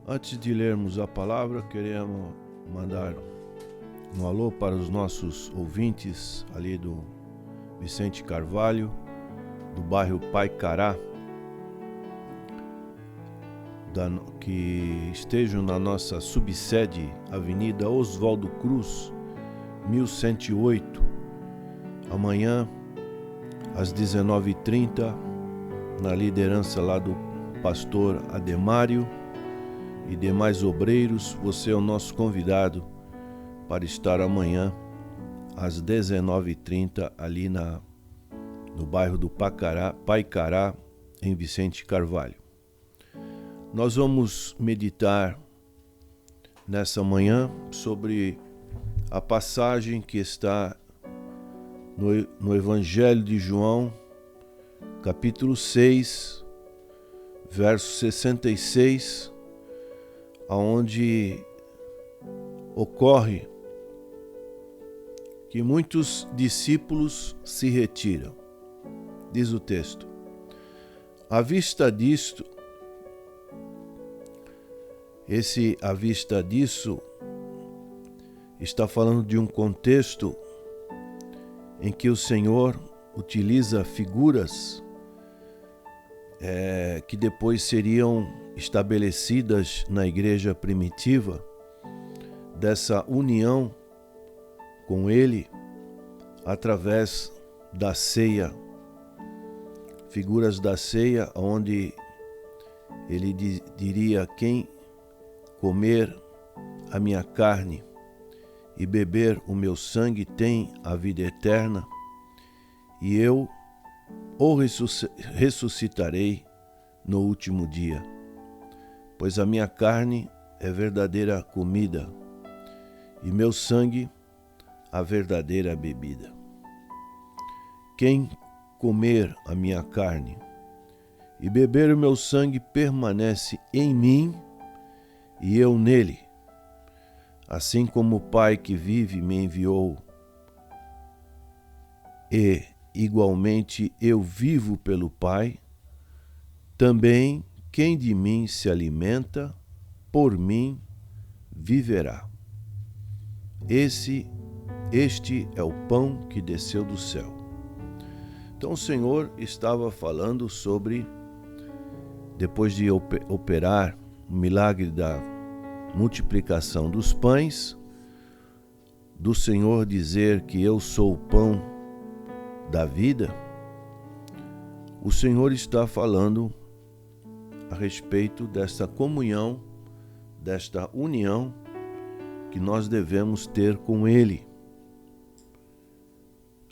Antes de lermos a palavra, queremos mandar um alô para os nossos ouvintes ali do Vicente Carvalho, do bairro Paicará, que estejam na nossa subsede, Avenida Oswaldo Cruz, 1108, amanhã às 19h30, na liderança lá do pastor Ademário e demais obreiros. Você é o nosso convidado para estar amanhã às 19h30 ali no bairro do Paicará, em Vicente Carvalho. Nós vamos meditar nessa manhã sobre a passagem que está no Evangelho de João, capítulo 6, verso 66, aonde ocorre que muitos discípulos se retiram. Diz o texto: à vista disso, está falando de um contexto em que o Senhor utiliza figuras que depois seriam estabelecidas na igreja primitiva, dessa união com Ele através da ceia, figuras da ceia, onde Ele diria: quem comer a minha carne e beber o meu sangue tem a vida eterna, e eu o ressuscitarei no último dia, pois a minha carne é verdadeira comida e meu sangue a verdadeira bebida. Quem comer a minha carne e beber o meu sangue permanece em mim e eu nele. Assim como o Pai que vive me enviou, e igualmente eu vivo pelo Pai, também quem de mim se alimenta, por mim viverá. Este é o pão que desceu do céu. Então o Senhor estava falando sobre, depois de operar o milagre da multiplicação dos pães, do Senhor dizer que eu sou o pão da vida, o Senhor está falando a respeito desta comunhão, desta união que nós devemos ter com Ele.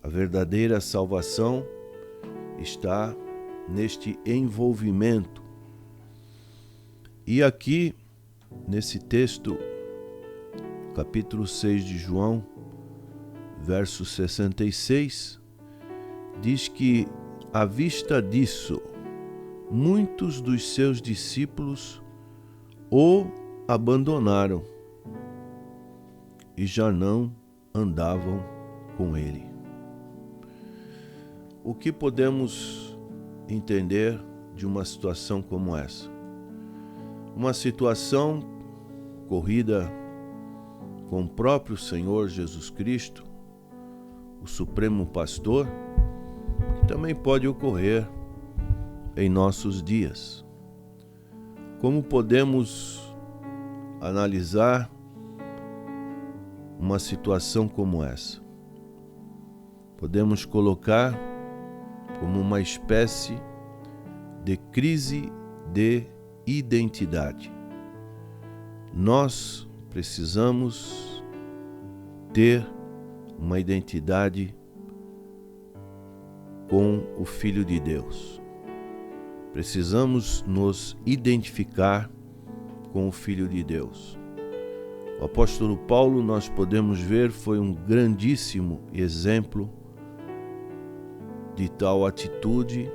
A verdadeira salvação está neste envolvimento. E aqui, nesse texto, capítulo 6 de João, verso 66, diz que, à vista disso, muitos dos seus discípulos o abandonaram e já não andavam com ele. O que podemos entender de uma situação como essa? Uma situação corrida com o próprio Senhor Jesus Cristo, o Supremo Pastor, que também pode ocorrer em nossos dias. Como podemos analisar uma situação como essa? Podemos colocar como uma espécie de crise de identidade. Nós precisamos ter uma identidade com o Filho de Deus. Precisamos nos identificar com o Filho de Deus. O apóstolo Paulo, nós podemos ver, foi um grandíssimo exemplo de tal atitude,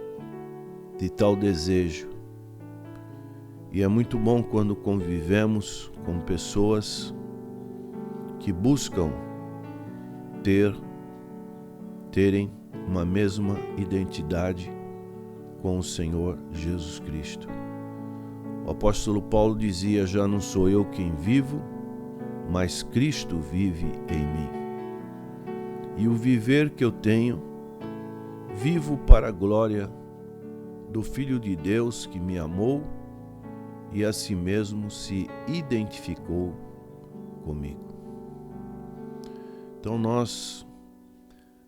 de tal desejo. E é muito bom quando convivemos com pessoas que buscam terem uma mesma identidade com o Senhor Jesus Cristo. O apóstolo Paulo dizia: já não sou eu quem vivo, mas Cristo vive em mim. E o viver que eu tenho, vivo para a glória do Filho de Deus que me amou e a si mesmo se identificou comigo. Então nós,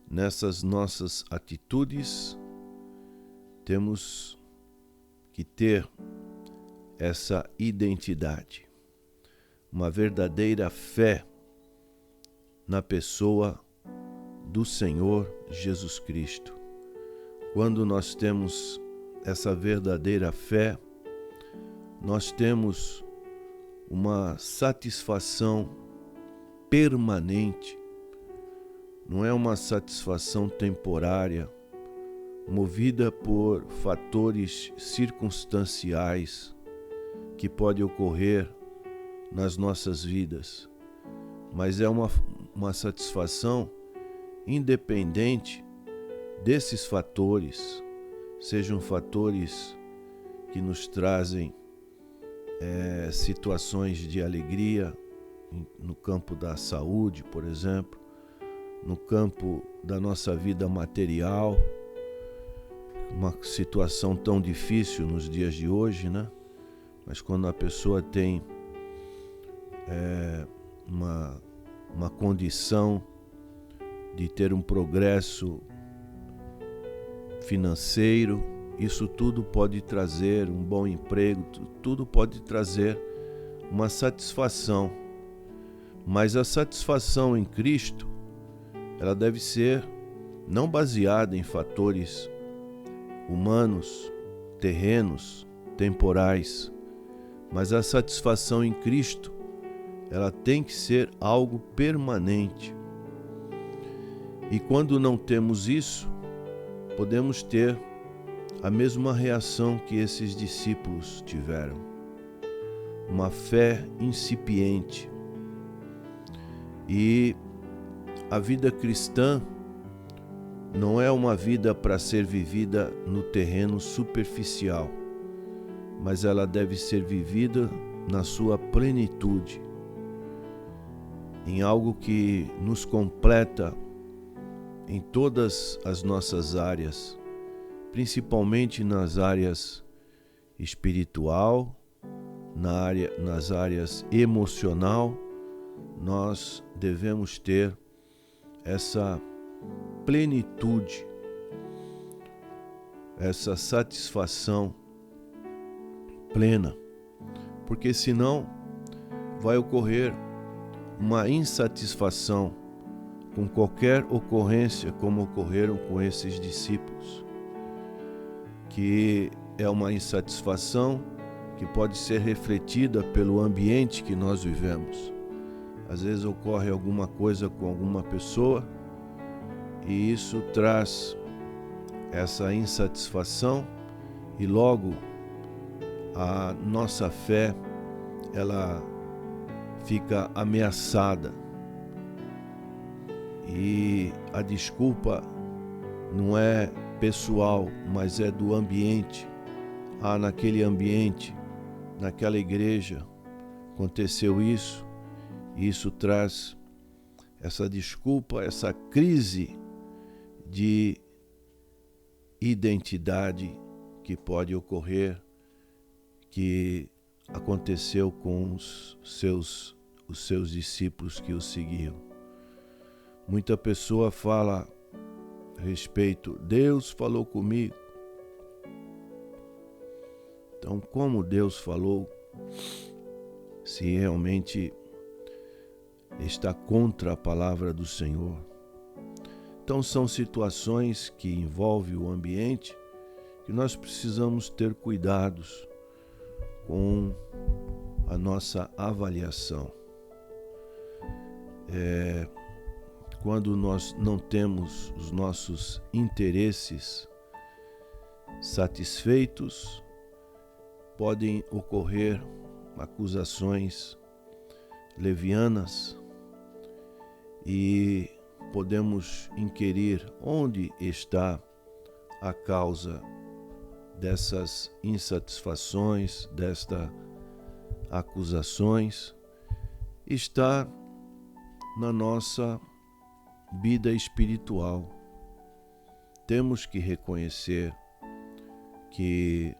nessas nossas atitudes, temos que ter essa identidade, uma verdadeira fé na pessoa do Senhor Jesus Cristo. Quando nós temos essa verdadeira fé, nós temos uma satisfação permanente, não é uma satisfação temporária, movida por fatores circunstanciais que podem ocorrer nas nossas vidas, mas é uma satisfação independente desses fatores, sejam fatores que nos trazem situações de alegria no campo da saúde, por exemplo, no campo da nossa vida material, uma situação tão difícil nos dias de hoje, né? Mas quando a pessoa tem uma condição de ter um progresso financeiro, isso tudo pode trazer um bom emprego, tudo pode trazer uma satisfação. Mas a satisfação em Cristo, ela deve ser não baseada em fatores humanos, terrenos, temporais, mas a satisfação em Cristo, ela tem que ser algo permanente. E quando não temos isso, podemos ter a mesma reação que esses discípulos tiveram, uma fé incipiente. E a vida cristã não é uma vida para ser vivida no terreno superficial, mas ela deve ser vivida na sua plenitude, em algo que nos completa em todas as nossas áreas, principalmente nas áreas espiritual, nas áreas emocional. Nós devemos ter essa plenitude, essa satisfação plena, porque senão vai ocorrer uma insatisfação com qualquer ocorrência, como ocorreram com esses discípulos, que é uma insatisfação que pode ser refletida pelo ambiente que nós vivemos. Às vezes ocorre alguma coisa com alguma pessoa e isso traz essa insatisfação e logo a nossa fé, ela fica ameaçada. E a desculpa não é pessoal, mas é do ambiente. Naquele ambiente, naquela igreja, aconteceu isso, e isso traz essa desculpa, essa crise de identidade que pode ocorrer, que aconteceu com os seus discípulos que o seguiam. Muita pessoa fala a respeito, Deus falou comigo. Então, como Deus falou, se realmente está contra a palavra do Senhor? Então, são situações que envolvem o ambiente que nós precisamos ter cuidados com a nossa avaliação. Quando nós não temos os nossos interesses satisfeitos, podem ocorrer acusações levianas e podemos inquirir onde está a causa dessas insatisfações, destas acusações, está na nossa vida espiritual. Temos que reconhecer que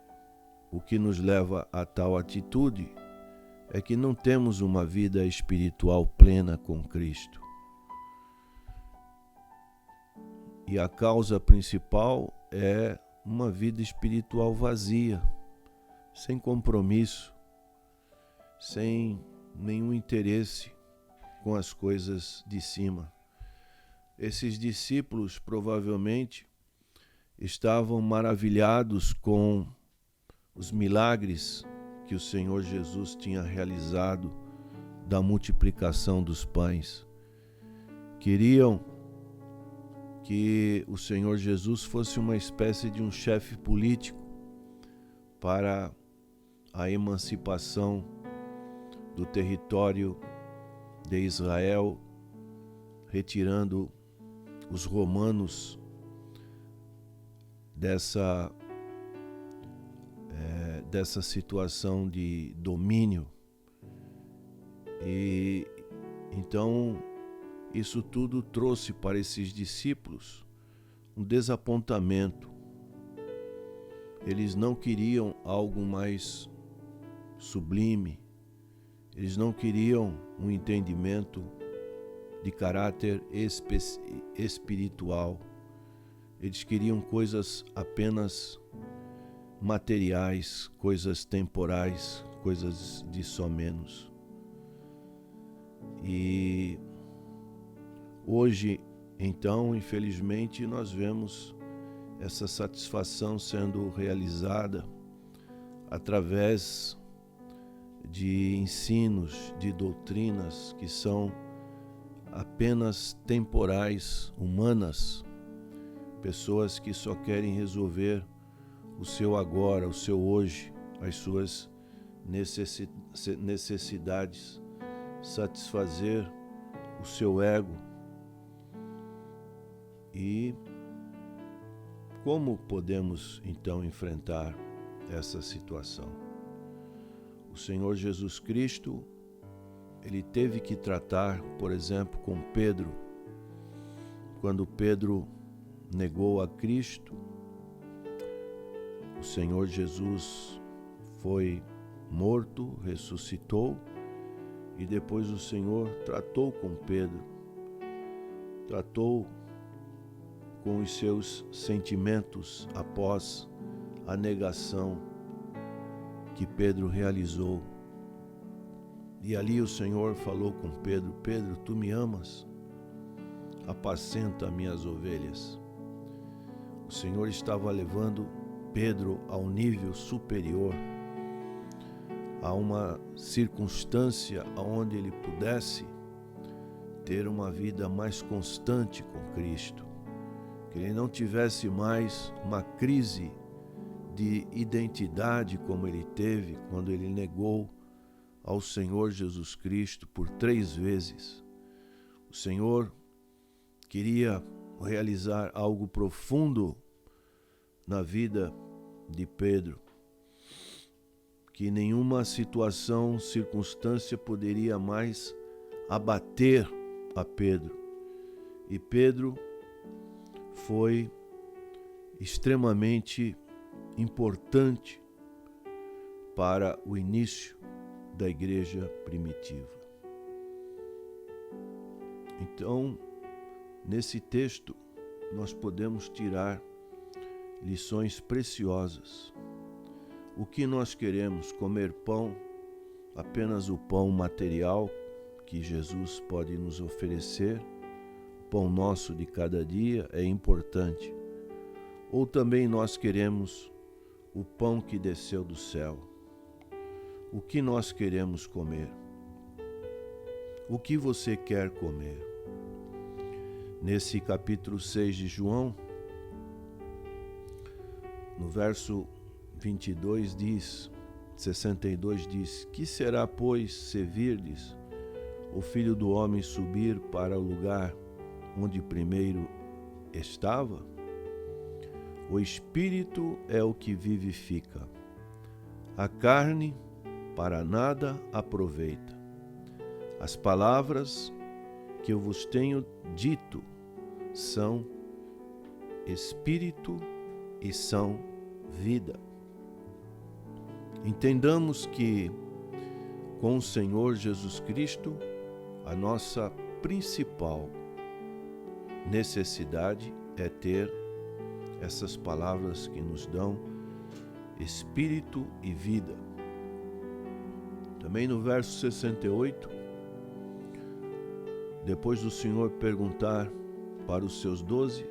o que nos leva a tal atitude é que não temos uma vida espiritual plena com Cristo. E a causa principal é uma vida espiritual vazia, sem compromisso, sem nenhum interesse com as coisas de cima. Esses discípulos provavelmente estavam maravilhados com os milagres que o Senhor Jesus tinha realizado da multiplicação dos pães. Queriam que o Senhor Jesus fosse uma espécie de um chefe político para a emancipação do território de Israel, retirando os romanos dessa situação de domínio. E então isso tudo trouxe para esses discípulos um desapontamento. Eles não queriam algo mais sublime, eles não queriam um entendimento de caráter espiritual. Eles queriam coisas apenas materiais, coisas temporais, coisas de só menos. E hoje, então, infelizmente, nós vemos essa satisfação sendo realizada através de ensinos, de doutrinas que são apenas temporais, humanas, pessoas que só querem resolver o seu agora, o seu hoje, as suas necessidades, satisfazer o seu ego. E como podemos então enfrentar essa situação? O Senhor Jesus Cristo, ele teve que tratar, por exemplo, com Pedro. Quando Pedro negou a Cristo, o Senhor Jesus foi morto, ressuscitou, e depois o Senhor tratou com Pedro, tratou com os seus sentimentos após a negação que Pedro realizou. E ali o Senhor falou com Pedro: Pedro, tu me amas? Apacenta minhas ovelhas. O Senhor estava levando Pedro a um nível superior, a uma circunstância onde ele pudesse ter uma vida mais constante com Cristo, que ele não tivesse mais uma crise de identidade como ele teve quando ele negou ao Senhor Jesus Cristo por 3 vezes. O Senhor queria realizar algo profundo na vida de Pedro, que nenhuma situação, circunstância poderia mais abater a Pedro. E Pedro foi extremamente importante para o início da igreja primitiva. Então, nesse texto, nós podemos tirar lições preciosas. O que nós queremos? Comer pão, apenas o pão material que Jesus pode nos oferecer, o pão nosso de cada dia é importante. Ou também nós queremos o pão que desceu do céu. O que nós queremos comer? O que você quer comer? Nesse capítulo 6 de João, no verso 22 diz, 62 diz: Que será, pois, se virdes o Filho do Homem subir para o lugar onde primeiro estava? O Espírito é o que vivifica. A carne para nada aproveita. As palavras que eu vos tenho dito são Espírito e são vida. Entendamos que com o Senhor Jesus Cristo, a nossa principal necessidade é ter essas palavras que nos dão Espírito e vida. Também no verso 68, depois do Senhor perguntar para os seus 12,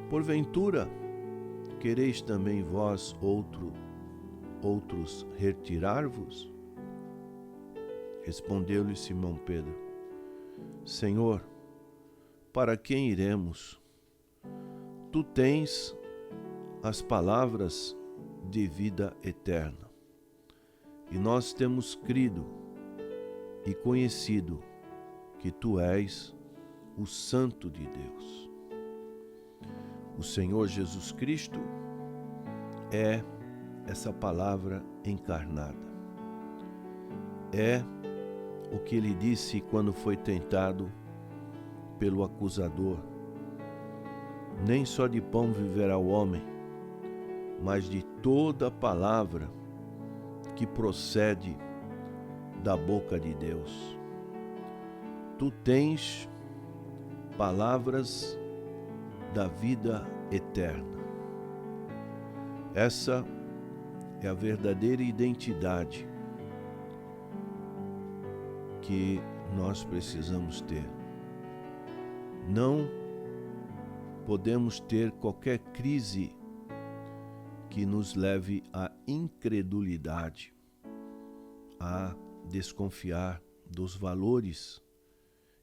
porventura quereis também vós outros retirar-vos? Respondeu-lhe Simão Pedro, Senhor, para quem iremos? Tu tens as palavras de vida eterna. E nós temos crido e conhecido que Tu és o Santo de Deus. O Senhor Jesus Cristo é essa palavra encarnada. É o que Ele disse quando foi tentado pelo acusador. Nem só de pão viverá o homem, mas de toda palavra que procede da boca de Deus. Tu tens palavras da vida eterna. Essa é a verdadeira identidade que nós precisamos ter. Não podemos ter qualquer crise que nos leve à incredulidade, a desconfiar dos valores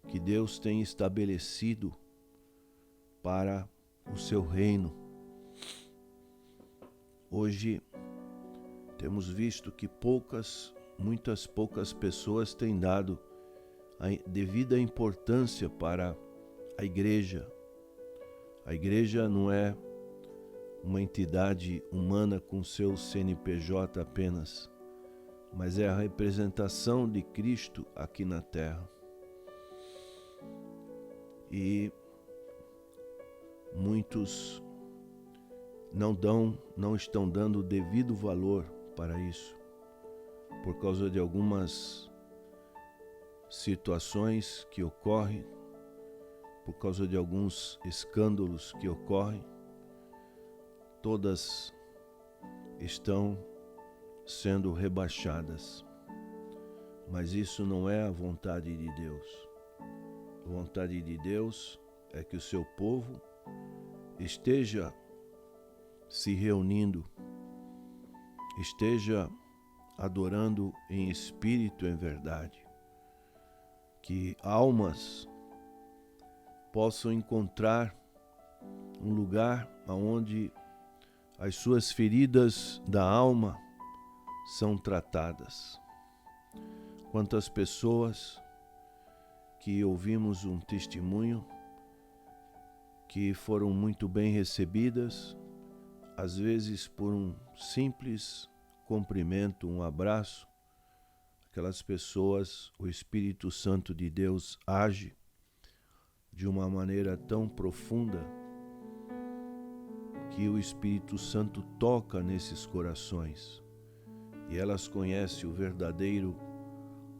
que Deus tem estabelecido para o seu reino. Hoje temos visto que muitas poucas pessoas têm dado a devida importância para a igreja. A igreja não é uma entidade humana com seu CNPJ apenas, mas é a representação de Cristo aqui na terra. E muitos não estão dando o devido valor para isso, por causa de algumas situações que ocorrem, por causa de alguns escândalos que ocorrem. Todas estão sendo rebaixadas. Mas isso não é a vontade de Deus. A vontade de Deus é que o seu povo esteja se reunindo, esteja adorando em espírito e em verdade. Que almas possam encontrar um lugar onde as suas feridas da alma são tratadas. Quantas pessoas que ouvimos um testemunho que foram muito bem recebidas, às vezes por um simples cumprimento, um abraço, aquelas pessoas, o Espírito Santo de Deus age de uma maneira tão profunda que o Espírito Santo toca nesses corações e elas conhecem o verdadeiro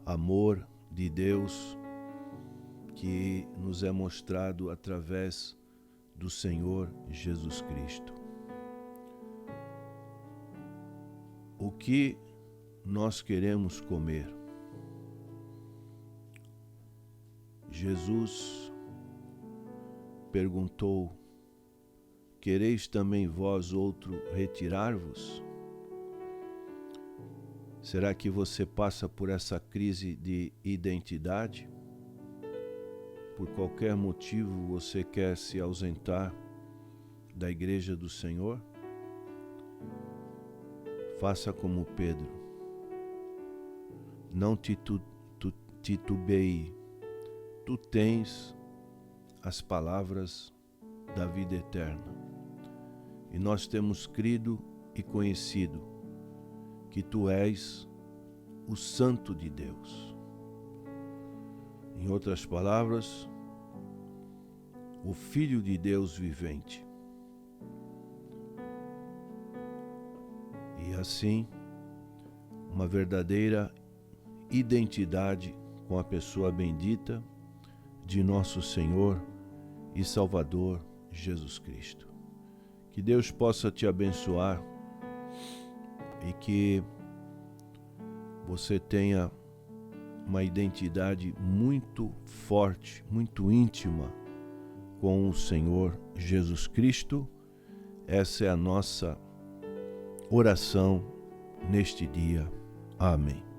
amor de Deus que nos é mostrado através do Senhor Jesus Cristo. O que nós queremos comer? Jesus perguntou: quereis também vós outro retirar-vos? Será que você passa por essa crise de identidade? Por qualquer motivo você quer se ausentar da igreja do Senhor? Faça como Pedro. Não titubeie. Tu tens as palavras da vida eterna. e nós temos crido e conhecido que Tu és o Santo de Deus. Em outras palavras, o Filho de Deus vivente. E assim, uma verdadeira identidade com a pessoa bendita de nosso Senhor e Salvador Jesus Cristo. Que Deus possa te abençoar e que você tenha uma identidade muito forte, muito íntima com o Senhor Jesus Cristo. Essa é a nossa oração neste dia. Amém.